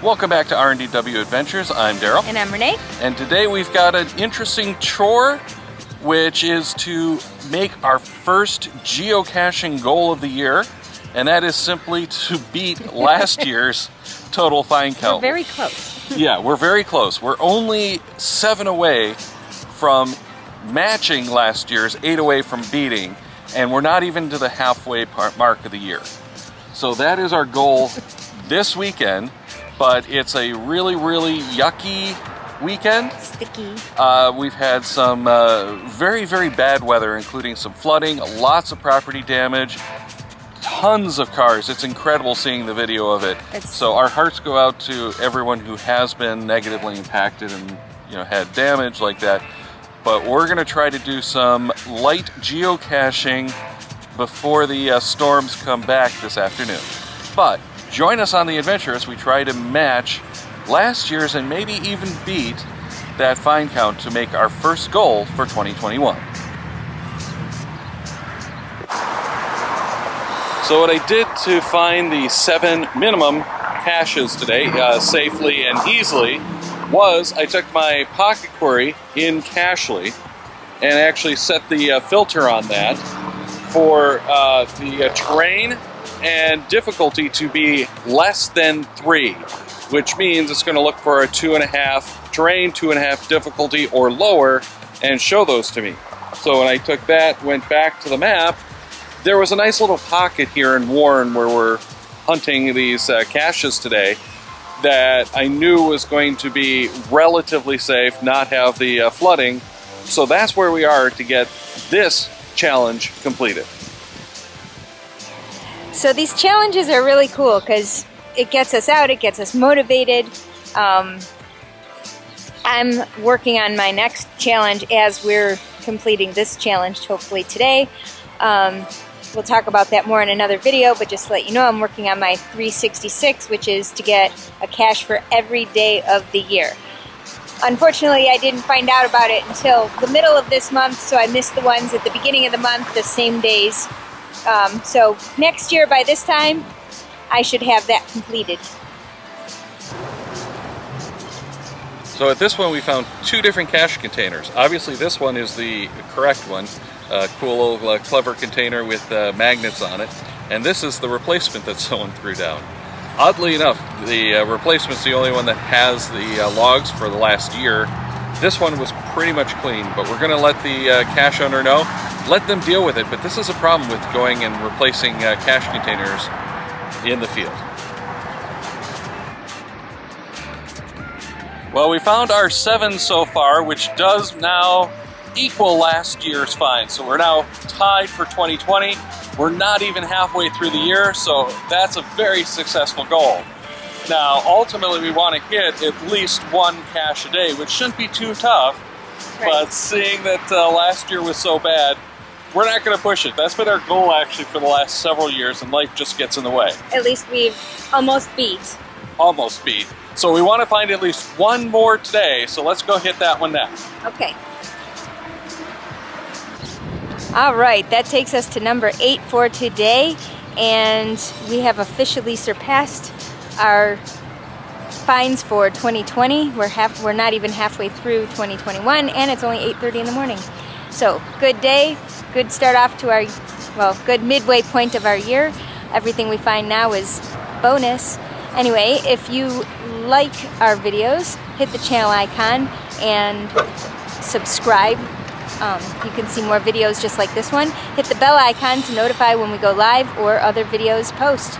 Welcome back to R&DW Adventures. I'm Darryl. And I'm Renee. And today we've got an interesting chore, which is to make our first geocaching goal of the year. And that is simply to beat last year's total find count. We're very close. Yeah, we're very close. We're only 7 away from matching last year's, 8 away from beating. And we're not even to the halfway mark of the year. So that is our goal this weekend. But it's a really, really yucky weekend. Sticky. We've had some very, very bad weather, including some flooding, lots of property damage, tons of cars. It's incredible seeing the video of it. So our hearts go out to everyone who has been negatively impacted and had damage like that. But we're going to try to do some light geocaching before the storms come back this afternoon. But join us on the adventure as we try to match last year's and maybe even beat that find count to make our first goal for 2021. So what I did to find the 7 minimum caches today safely and easily was I took my pocket query in Cachely and actually set the filter on that for the terrain and difficulty to be less than 3, which means it's going to look for a 2.5 terrain, 2.5 difficulty or lower, and show those to me. So when I took that, went back to the map, there was a nice little pocket here in Warren where we're hunting these caches today that I knew was going to be relatively safe, not have the flooding. So that's where we are to get this challenge completed. So these challenges are really cool because it gets us out, it gets us motivated. I'm working on my next challenge as we're completing this challenge, hopefully today. We'll talk about that more in another video, but just to let you know, I'm working on my 366, which is to get a cache for every day of the year. Unfortunately, I didn't find out about it until the middle of this month, so I missed the ones at the beginning of the month, the same days. So next year, by this time, I should have that completed. So at this one, we found 2 different cache containers. Obviously, this one is the correct one. Cool little clever container with magnets on it. And this is the replacement that someone threw down. Oddly enough, the replacement's the only one that has the logs for the last year. This one was pretty much clean, but we're going to let the cache owner know. Let them deal with it, but this is a problem with going and replacing cache containers in the field. Well, we found our 7 so far, which does now equal last year's find. So we're now tied for 2020. We're not even halfway through the year, so that's a very successful goal. Now, ultimately, we want to hit at least 1 cache a day, which shouldn't be too tough. Right. But seeing that last year was so bad, we're not going to push it. That's been our goal, actually, for the last several years, and life just gets in the way. At least we've almost beat. Almost beat. So we want to find at least 1 more today, so let's go hit that one now. Okay. All right, that takes us to number 8 for today, and we have officially surpassed our finds for 2020. We're not even halfway through 2021, and it's only 8:30 in the morning. So good day, good start off to our, good midway point of our year. Everything we find now is bonus. Anyway, if you like our videos, hit the channel icon and subscribe. You can see more videos just like this one. Hit the bell icon to notify when we go live or other videos post.